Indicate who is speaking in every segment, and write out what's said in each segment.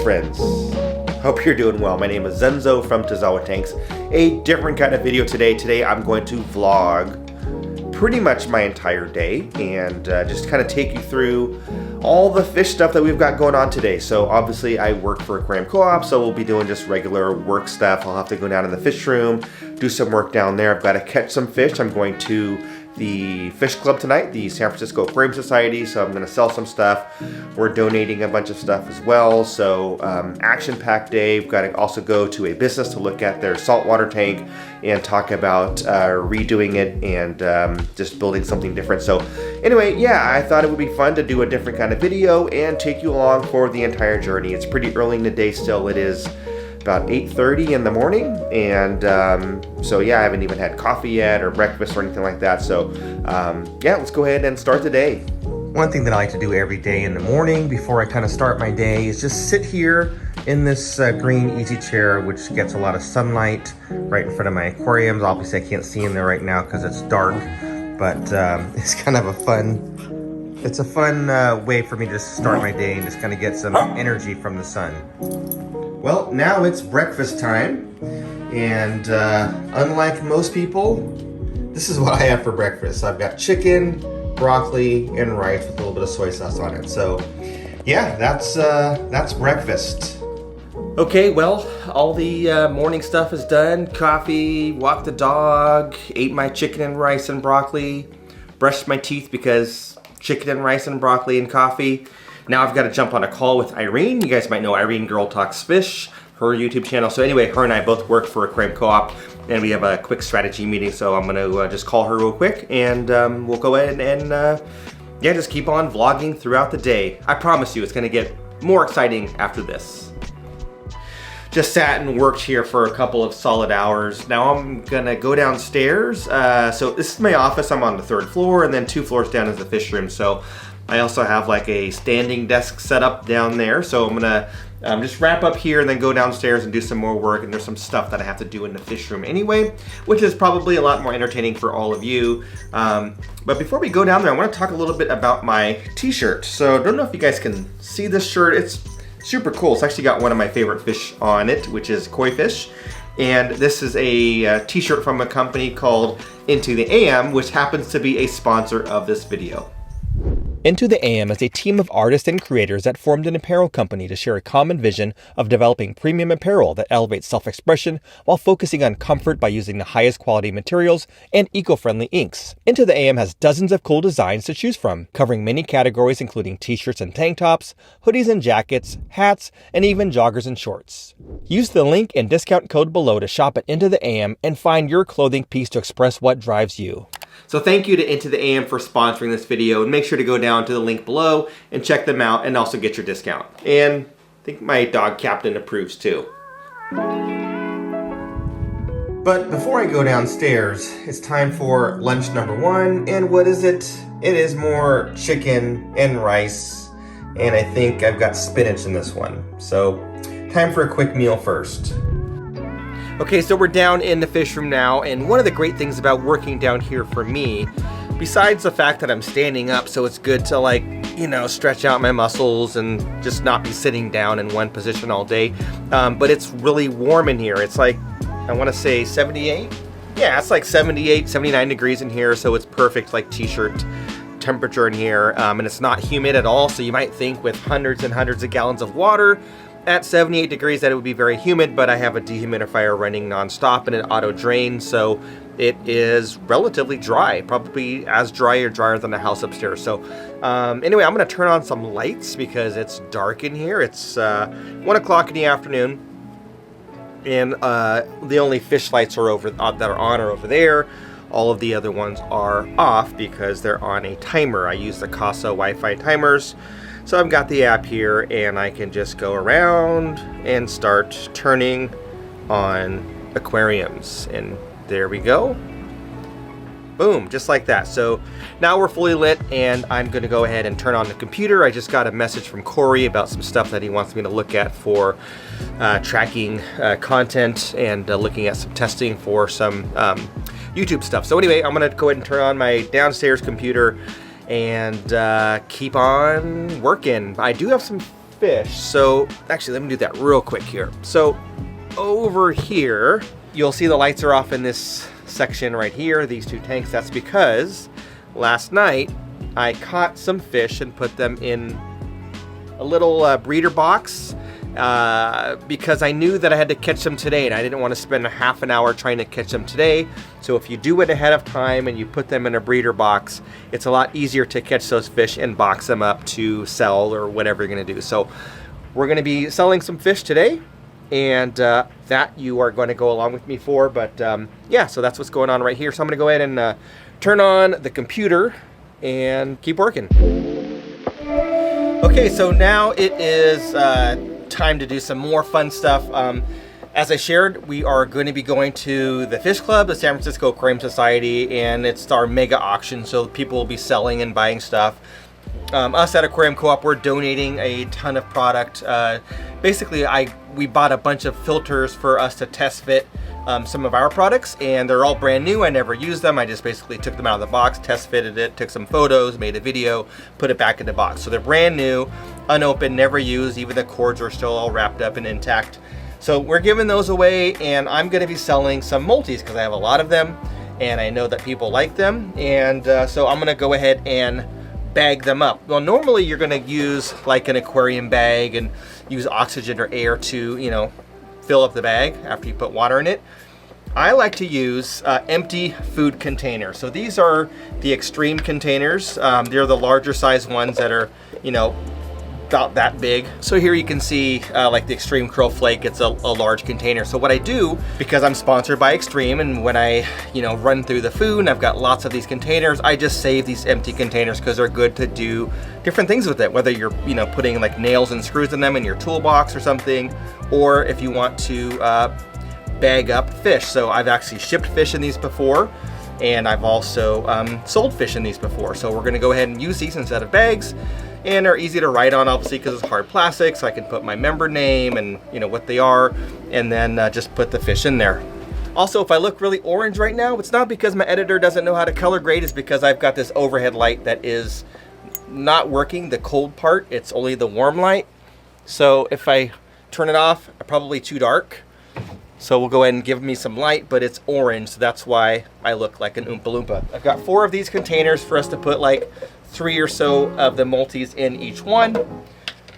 Speaker 1: friends. Hope you're doing well. My name is Zenzo from Tazawa Tanks. A different kind of video today. Today I'm going to vlog pretty much my entire day and just kind of take you through all the fish stuff that we've got going on today. So obviously I work for Aquarium Co-op, so we'll be doing just regular work stuff. I'll have to go down in the fish room, do some work down there. I've got to catch some fish. I'm going to the fish club tonight, the San Francisco Aquarium Society, so I'm going to sell some stuff. We're donating a bunch of stuff as well, so action-packed day. We've got to also go to a business to look at their saltwater tank and talk about redoing it and just building something different. So anyway, yeah, I thought it would be fun to do a different kind of video and take you along for the entire journey. It's pretty early in the day still. It is about 8:30 in the morning, and so yeah, I haven't even had coffee yet or breakfast or anything like that. So yeah, let's go ahead and start the day. One thing that I like to do every day in the morning before I kind of start my day is just sit here in this green easy chair, which gets a lot of sunlight right in front of my aquariums. Obviously I can't see in there right now because it's dark, but it's kind of a fun way for me to start my day and just kind of get some energy from the sun. Well, now it's breakfast time, and unlike most people, this is what I have for breakfast. I've got chicken, broccoli, and rice with a little bit of soy sauce on it. So yeah, that's breakfast. Okay, well, all the morning stuff is done. Coffee, walked the dog, ate my chicken and rice and broccoli, brushed my teeth because chicken and rice and broccoli and coffee. Now I've got to jump on a call with Irene. You guys might know Irene Girl Talks Fish, her YouTube channel. So anyway, her and I both work for Aquarium Co-op, and we have a quick strategy meeting. So I'm going to just call her real quick, and we'll go ahead and yeah, just keep on vlogging throughout the day. I promise you it's going to get more exciting after this. Just sat and worked here for a couple of solid hours. Now I'm gonna go downstairs. So this is my office. I'm on the 3rd floor, and then 2 floors down is the fish room. So I also have like a standing desk set up down there. So I'm gonna just wrap up here and then go downstairs and do some more work. And there's some stuff that I have to do in the fish room anyway, which is probably a lot more entertaining for all of you. But before we go down there, I wanna talk a little bit about my t-shirt. So I don't know if you guys can see this shirt. It's super cool. It's actually got one of my favorite fish on it, which is koi fish. And this is a t-shirt from a company called Into the AM, which happens to be a sponsor of this video. Into the AM is a team of artists and creators that formed an apparel company to share a common vision of developing premium apparel that elevates self-expression while focusing on comfort by using the highest quality materials and eco-friendly inks. Into the AM has dozens of cool designs to choose from, covering many categories including t-shirts and tank tops, hoodies and jackets, hats, and even joggers and shorts. Use the link and discount code below to shop at Into the AM and find your clothing piece to express what drives you. So thank you to Into the AM for sponsoring this video, and make sure to go down to the link below and check them out and also get your discount. And I think my dog Captain approves too. But before I go downstairs, it's time for lunch number 1. And what is it? It is more chicken and rice. And I think I've got spinach in this one. So time for a quick meal first. Okay, so we're down in the fish room now, and one of the great things about working down here for me, besides the fact that I'm standing up, so it's good to, like, you know, stretch out my muscles and just not be sitting down in one position all day, but it's really warm in here. It's like, I want to say 78? Yeah, it's like 78, 79 degrees in here, so it's perfect, like, t-shirt temperature in here, and it's not humid at all, so you might think with hundreds and hundreds of gallons of water at 78 degrees that it would be very humid, but I have a dehumidifier running nonstop and it auto drains, so it is relatively dry, probably as dry or drier than the house upstairs. So anyway, I'm gonna turn on some lights because it's dark in here. It's 1 o'clock in the afternoon, and the only fish lights are that are on are over there. All of the other ones are off because they're on a timer. I use the Casa Wi-Fi timers. So I've got the app here, and I can just go around and start turning on aquariums. And there we go. Boom, just like that. So now we're fully lit, and I'm gonna go ahead and turn on the computer. I just got a message from Corey about some stuff that he wants me to look at for tracking content and looking at some testing for some YouTube stuff. So anyway, I'm gonna go ahead and turn on my downstairs computer and keep on working. I do have some fish. So actually, let me do that real quick here. So over here, you'll see the lights are off in this section right here, these two tanks. That's because last night I caught some fish and put them in a little breeder box because I knew that I had to catch them today and I didn't want to spend a half an hour trying to catch them today. So if you do it ahead of time and you put them in a breeder box, it's a lot easier to catch those fish and box them up to sell or whatever you're going to do. So we're going to be selling some fish today, and that you are going to go along with me for. But yeah, so that's what's going on right here. So I'm going to go ahead and turn on the computer and keep working. Okay, so now it is time to do some more fun stuff. As I shared, we are going to be going to the Fish Club, the San Francisco Aquarium Society, and it's our mega auction, so people will be selling and buying stuff. Us at Aquarium Co-op, we're donating a ton of product. Basically, we bought a bunch of filters for us to test fit some of our products, and they're all brand new. I never used them. I just basically took them out of the box, test fitted it, took some photos, made a video, put it back in the box. So they're brand new, unopened, never used. Even the cords are still all wrapped up and intact. So we're giving those away, and I'm going to be selling some multis because I have a lot of them, and I know that people like them. And so I'm going to go ahead and bag them up. Well, normally you're going to use like an aquarium bag and use oxygen or air to, you know, fill up the bag after you put water in it. I like to use empty food containers. So these are the extreme containers. They're the larger size ones that are, you know, about that big. So here you can see like the Extreme Krill Flake, it's a large container. So what I do, because I'm sponsored by Extreme, and when I, you know, run through the food and I've got lots of these containers, I just save these empty containers because they're good to do different things with it. Whether you're, you know, putting like nails and screws in them in your toolbox or something, or if you want to bag up fish. So I've actually shipped fish in these before, and I've also sold fish in these before. So we're gonna go ahead and use these instead of bags. And they're easy to write on, obviously, because it's hard plastic, so I can put my member name and, you know, what they are, and then just put the fish in there. Also, if I look really orange right now, it's not because my editor doesn't know how to color grade, it's because I've got this overhead light that is not working, the cold part, it's only the warm light. So if I turn it off, probably too dark. So we'll go ahead and give me some light, but it's orange, so that's why I look like an Oompa Loompa. I've got 4 of these containers for us to put like 3 or so of the multis in each one.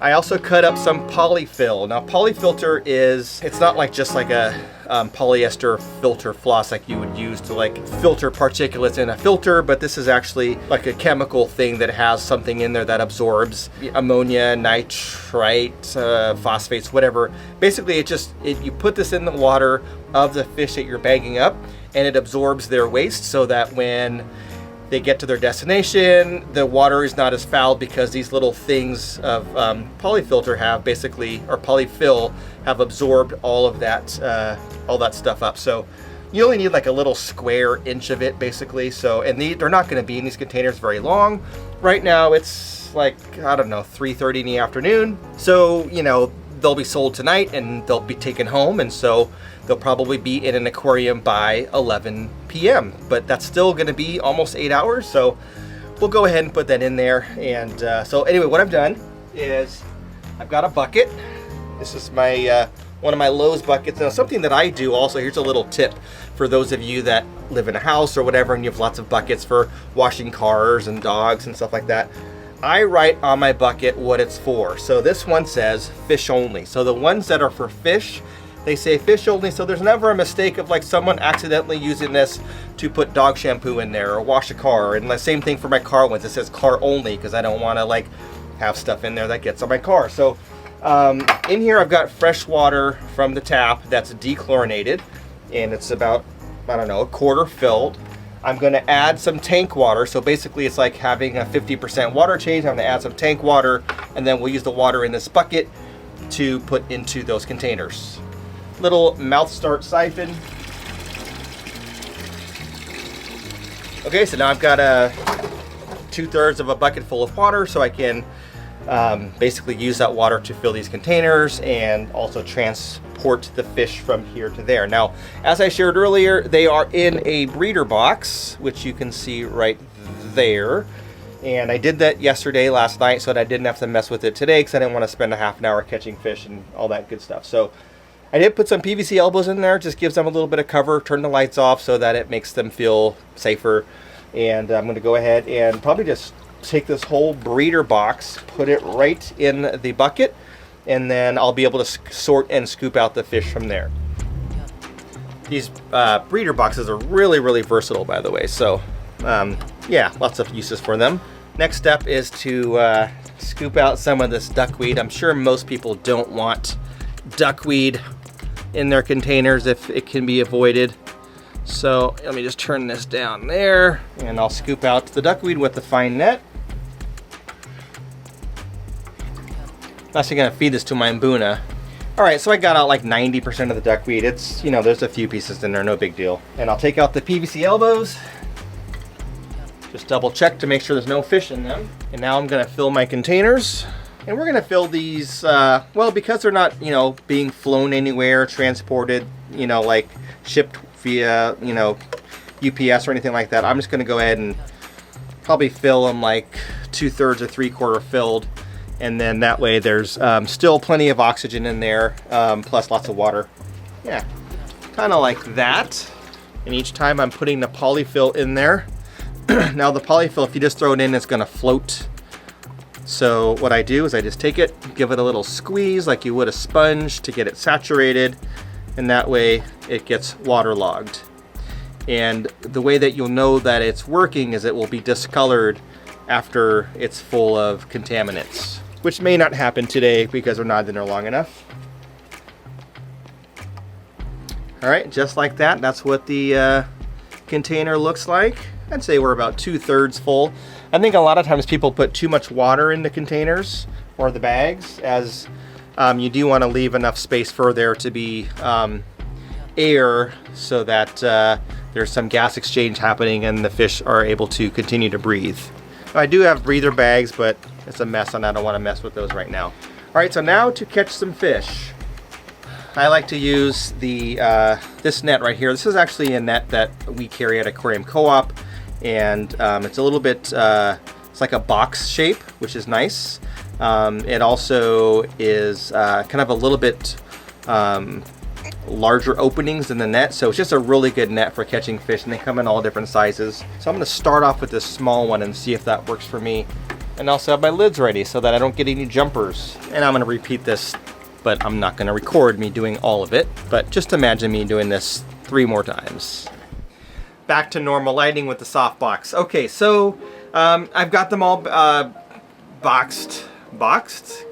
Speaker 1: I also cut up some Polyfill. Now Polyfilter is, it's not like just like a polyester filter floss like you would use to like filter particulates in a filter, but this is actually like a chemical thing that has something in there that absorbs ammonia, nitrite, phosphates, whatever. Basically you put this in the water of the fish that you're bagging up, and it absorbs their waste so that when they get to their destination, the water is not as foul because these little things of polyfilter have basically, or polyfill, have absorbed all of that stuff up. So you only need like a little square inch of it basically. So, and they're not going to be in these containers very long. Right now it's like, I don't know, 3:30 in the afternoon. So, you know, they'll be sold tonight and they'll be taken home, and so they'll probably be in an aquarium by 11 p.m. But that's still going to be almost 8 hours, so we'll go ahead and put that in there. And so anyway, what I've done is I've got a bucket. This is my one of my Lowe's buckets. Now, something that I do also, here's a little tip for those of you that live in a house or whatever and you have lots of buckets for washing cars and dogs and stuff like that. I write on my bucket what it's for. So this one says fish only. So the ones that are for fish, they say fish only, so there's never a mistake of like someone accidentally using this to put dog shampoo in there or wash a car. And the same thing for my car ones. It says car only because I don't want to like have stuff in there that gets on my car. So in here I've got fresh water from the tap that's dechlorinated, and it's about, I don't know, a quarter filled. I'm going to add some tank water. So basically it's like having a 50% water change. I'm going to add some tank water, and then we'll use the water in this bucket to put into those containers. Little mouth start siphon. Okay, so now I've got 2/3 of a bucket full of water, so I can basically use that water to fill these containers and also transport the fish from here to there. Now, as I shared earlier, they are in a breeder box, which you can see right there.
Speaker 2: And I did that last night, so that I didn't have to mess with it today because I didn't want to spend a half an hour catching fish and all that good stuff. So I did put some PVC elbows in there, just gives them a little bit of cover, turn the lights off so that it makes them feel safer. And I'm going to go ahead and probably just take this whole breeder box, put it right in the bucket, and then I'll be able to sort and scoop out the fish from there. These breeder boxes are really, really versatile, by the way. So yeah, lots of uses for them. Next step is to scoop out some of this duckweed. I'm sure most people don't want duckweed in their containers if it can be avoided. So let me just turn this down there, and I'll scoop out the duckweed with the fine net. I'm actually gonna feed this to my Mbuna. All right, so I got out like 90% of the duckweed. It's, you know, there's a few pieces in there, no big deal. And I'll take out the PVC elbows. Just double check to make sure there's no fish in them. And now I'm gonna fill my containers. And we're gonna fill these, well, because they're not, you know, being flown anywhere, transported, you know, like shipped via, you know, UPS or anything like that. I'm just gonna go ahead and probably fill them like 2/3 or 3/4 filled. And then that way there's still plenty of oxygen in there, plus lots of water. Yeah, kind of like that. And each time I'm putting the polyfill in there. Now the polyfill, if you just throw it in, it's gonna float. So what I do is I just take it, give it a little squeeze like you would a sponge to get it saturated, and that way it gets waterlogged. And the way that you'll know that it's working is it will be discolored after it's full of contaminants, which may not happen today because we're not in there long enough. All right, just like that, that's what the container looks like. I'd say we're about 2/3 full. I think a lot of times people put too much water in the containers or the bags, as you do want to leave enough space for there to be air so that there's some gas exchange happening and the fish are able to continue to breathe. I do have breather bags, but it's a mess and I don't want to mess with those right now. All right, so now to catch some fish. I like to use the this net right here. This is actually a net that we carry at Aquarium Co-op, and it's a little bit, it's like a box shape, which is nice. It also is kind of a little bit larger openings in the net, so it's just a really good net for catching fish, and they come in all different sizes. So I'm going to start off with this small one and see if that works for me. And also have my lids ready so that I don't get any jumpers. And I'm going to repeat this, but I'm not going to record me doing all of it, but just imagine me doing this 3 more times. Back to normal lighting with the softbox. Okay, so I've got them all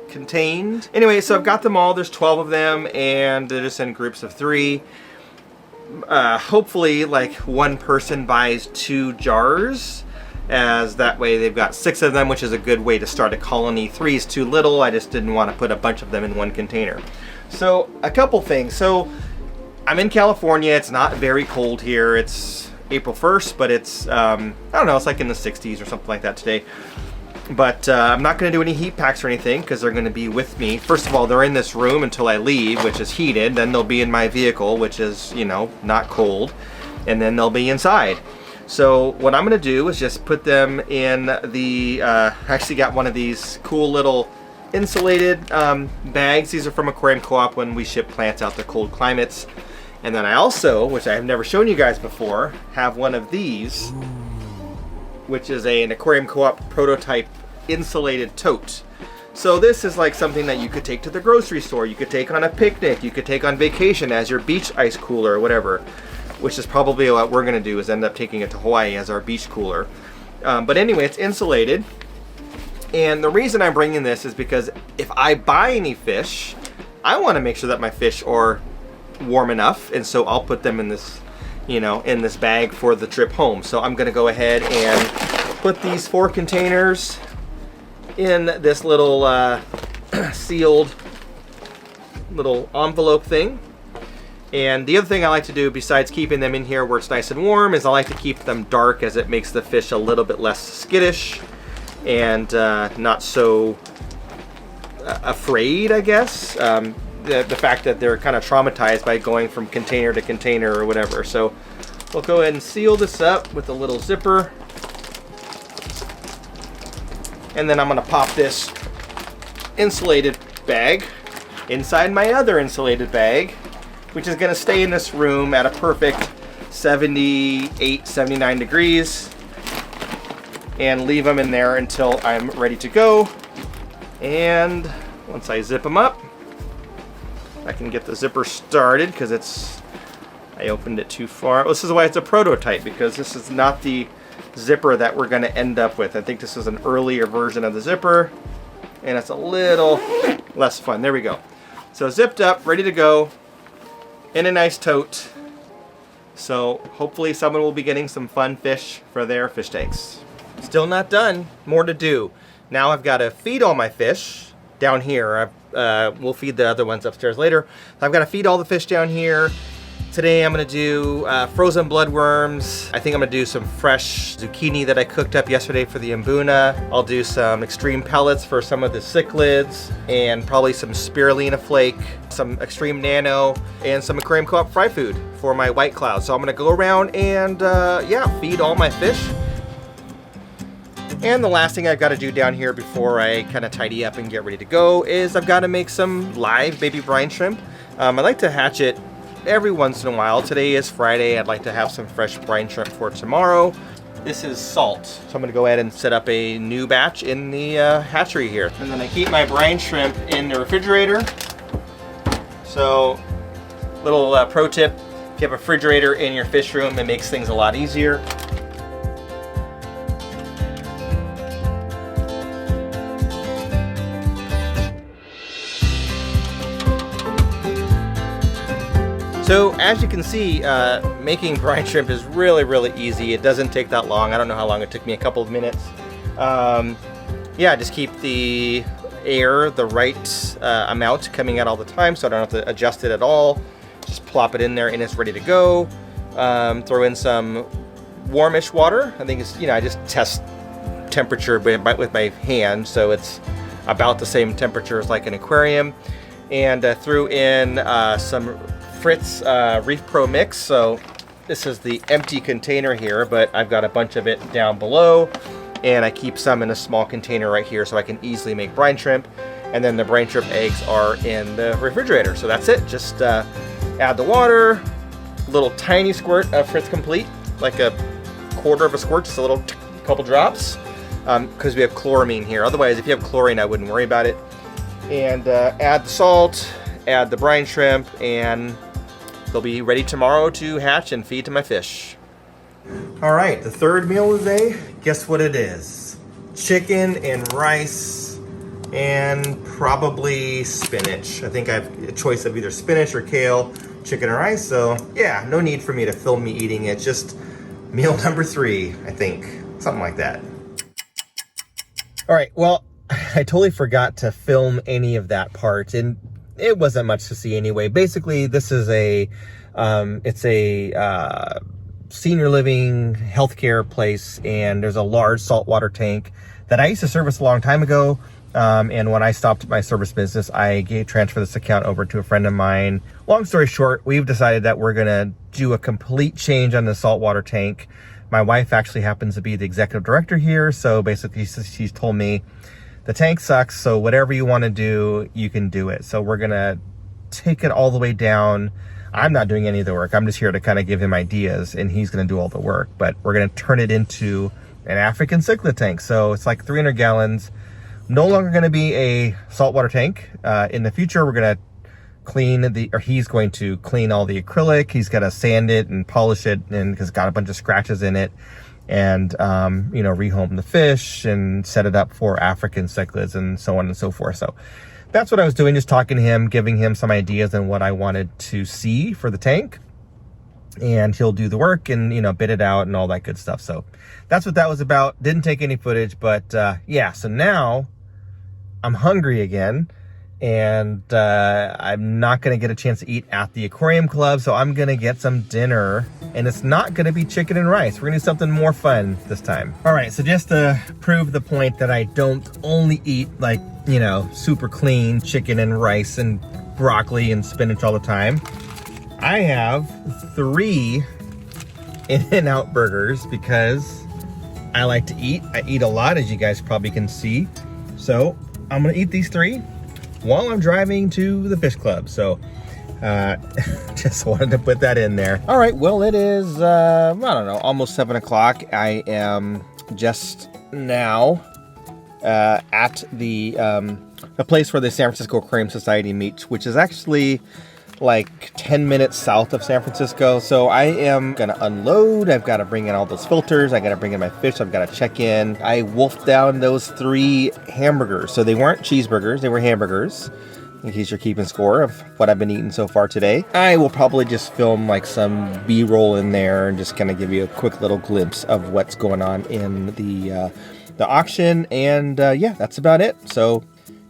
Speaker 2: contained. Anyway, so I've got them all. There's 12 of them, and they're just in groups of 3. Hopefully, like, one person buys 2 jars, as that way they've got 6 of them, which is a good way to start a colony. 3 is too little. I just didn't want to put a bunch of them in one container. So a couple things. So I'm in California. It's not very cold here. It's April 1st, but it's I don't know, it's like in the 60s or something like that today. But I'm not going to do any heat packs or anything because they're going to be with me. First of all, they're in this room until I leave, which is heated. Then they'll be in my vehicle, which is, you know, not cold. And then they'll be inside. So what I'm going to do is just put them in the, I actually got one of these cool little insulated bags. These are from Aquarium Co-op when we ship plants out to cold climates. And then I also, which I have never shown you guys before, have one of these, which is an Aquarium Co-op prototype insulated tote. So this is like something that you could take to the grocery store, you could take on a picnic, you could take on vacation as your beach ice cooler or whatever, which is probably what we're gonna do, is end up taking it to Hawaii as our beach cooler. But anyway, it's insulated. And the reason I'm bringing this is because if I buy any fish, I wanna make sure that my fish are warm enough, and so I'll put them in this, you know, in this bag for the trip home. So I'm gonna go ahead and put these 4 containers in this little sealed little envelope thing. And the other thing I like to do, besides keeping them in here where it's nice and warm, is I like to keep them dark, as it makes the fish a little bit less skittish and not so afraid, I guess. The fact that they're kind of traumatized by going from container to container or whatever. So we'll go ahead and seal this up with a little zipper. And then I'm gonna pop this insulated bag inside my other insulated bag, which is gonna stay in this room at a perfect 78, 79 degrees, and leave them in there until I'm ready to go. And once I zip them up, I can get the zipper started because I opened it too far. This is why it's a prototype, because this is not the zipper that we're going to end up with. I think this is an earlier version of the zipper, and it's a little less fun. There we go. So zipped up, ready to go, in a nice tote. So hopefully someone will be getting some fun fish for their fish tanks. Still not done, more to do. Now I've got to feed all my fish down here. We'll feed the other ones upstairs later. I've got to feed all the fish down here. Today I'm gonna do frozen bloodworms. I think I'm gonna do some fresh zucchini that I cooked up yesterday for the mbuna. I'll do some extreme pellets for some of the cichlids, and probably some spirulina flake, some extreme nano, and some aquarium co-op fry food for my white cloud. So I'm gonna go around and yeah, feed all my fish. And the last thing I've got to do down here before I kind of tidy up and get ready to go is I've got to make some live baby brine shrimp. I like to hatch it every once in a while. Today is Friday. I'd like to have some fresh brine shrimp for tomorrow. This is salt. So I'm gonna go ahead and set up a new batch in the hatchery here. And then I keep my brine shrimp in the refrigerator. So, little pro tip, if you have a refrigerator in your fish room, it makes things a lot easier. So as you can see, making brine shrimp is really, really easy. It doesn't take that long. I don't know how long it took me, a couple of minutes. Yeah, just keep the air the right amount coming out all the time, so I don't have to adjust it at all. Just plop it in there and it's ready to go. Throw in some warmish water. I think it's, I just test temperature with my hand, so it's about the same temperature as like an aquarium. And threw in some Fritz Reef Pro Mix. So this is the empty container here, but I've got a bunch of it down below, and I keep some in a small container right here so I can easily make brine shrimp. And then the brine shrimp eggs are in the refrigerator. So that's it. Just add the water, a little tiny squirt of Fritz Complete, like a quarter of a squirt, just a little couple drops, because we have chloramine here. Otherwise, if you have chlorine, I wouldn't worry about it. And add the salt, add the brine shrimp, and they'll be ready tomorrow to hatch and feed to my fish. All right, the third meal of the day, guess what it is? Chicken and rice and probably spinach. I think I have a choice of either spinach or kale, chicken and rice. So yeah, no need for me to film me eating it. Just meal number 3, I think, something like that. All right, well, I totally forgot to film any of that part, and it wasn't much to see anyway. Basically, this is it's a senior living healthcare place, and there's a large saltwater tank that I used to service a long time ago. And when I stopped my service business, I transferred this account over to a friend of mine. Long story short, we've decided that we're gonna do a complete change on the saltwater tank. My wife actually happens to be the executive director here, so basically she's told me, the tank sucks, so whatever you want to do, you can do it. So we're gonna take it all the way down. I'm not doing any of the work. I'm just here to kind of give him ideas, and he's gonna do all the work. But we're gonna turn it into an African cichlid tank. So it's like 300 gallons. No longer gonna be a saltwater tank. In the future, we're gonna he's going to clean all the acrylic. He's gotta sand it and polish it, and because it's got a bunch of scratches in it. And rehome the fish and set it up for African cichlids and so on and so forth. So that's what I was doing, just talking to him, giving him some ideas on what I wanted to see for the tank, and he'll do the work and bid it out and all that good stuff. So that's what that was about. Didn't take any footage, but yeah, so now I'm hungry again, and I'm not gonna get a chance to eat at the aquarium club, so I'm gonna get some dinner, and it's not gonna be chicken and rice. We're gonna do something more fun this time. All right, so just to prove the point that I don't only eat like, super clean chicken and rice and broccoli and spinach all the time, I have 3 In-N-Out burgers because I like to eat. I eat a lot, as you guys probably can see. So I'm gonna eat these 3 while I'm driving to the fish club. So just wanted to put that in there. All right, well, it is, I don't know, almost 7 o'clock. I am just now at the place where the San Francisco Aquarium Society meets, which is actually like 10 minutes south of San Francisco. So I am gonna unload. I've got to bring in all those filters. I got to bring in my fish. I've got to check in. I wolfed down those 3 hamburgers. So they weren't cheeseburgers, they were hamburgers, in case you're keeping score of what I've been eating so far today. I will probably just film like some B-roll in there and just kind of give you a quick little glimpse of what's going on in the auction. And yeah, that's about it. So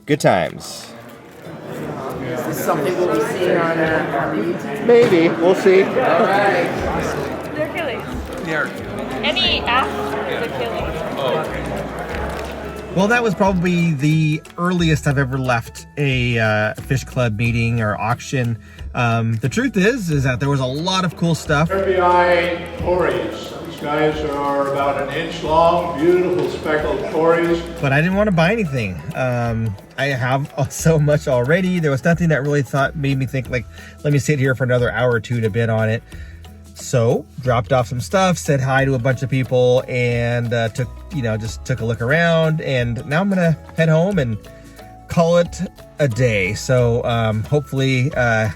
Speaker 2: good times.
Speaker 3: Is this something we'll be seeing on YouTube?
Speaker 2: Maybe, we'll see.
Speaker 3: All right.
Speaker 4: They're Achilles.
Speaker 5: Yeah.
Speaker 4: Any after the Achilles.
Speaker 5: Oh.
Speaker 2: Well, that was probably the earliest I've ever left a fish club meeting or auction. The truth is that there was a lot of cool stuff.
Speaker 6: FBI tories. These guys are about an inch long, beautiful speckled tories.
Speaker 2: But I didn't want to buy anything. I have so much already. There was nothing that really made me think like, let me sit here for another hour or 2 to bid on it. So dropped off some stuff, said hi to a bunch of people, and just took a look around. And now I'm gonna head home and call it a day. So hopefully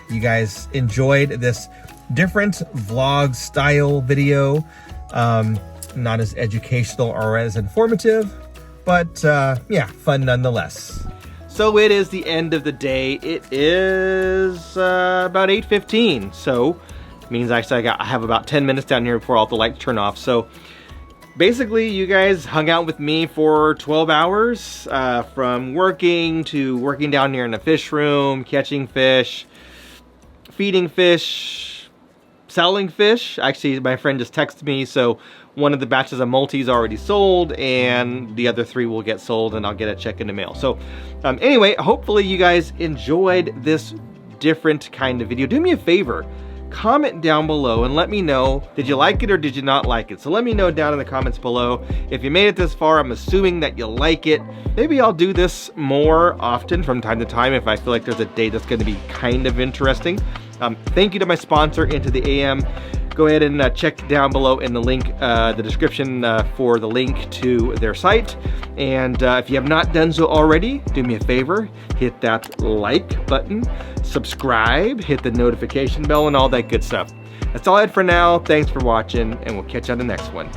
Speaker 2: you guys enjoyed this different vlog style video. Not as educational or as informative, but yeah, fun nonetheless. So it is the end of the day. It is about 8:15, so means I have about 10 minutes down here before all the lights turn off. So basically you guys hung out with me for 12 hours, from working to working down here in the fish room, catching fish, feeding fish, selling fish. Actually, my friend just texted me, so one of the batches of multis already sold, and the other 3 will get sold, and I'll get a check in the mail. So anyway, hopefully you guys enjoyed this different kind of video. Do me a favor, comment down below and let me know, did you like it or did you not like it? So let me know down in the comments below. If you made it this far, I'm assuming that you like it. Maybe I'll do this more often from time to time if I feel like there's a day that's going to be kind of interesting. Thank you to my sponsor, Into the AM. Go ahead and check down below in the link, the description for the link to their site. And if you have not done so already, do me a favor, hit that like button, subscribe, hit the notification bell, and all that good stuff. That's all I had for now. Thanks for watching, and we'll catch you on the next one.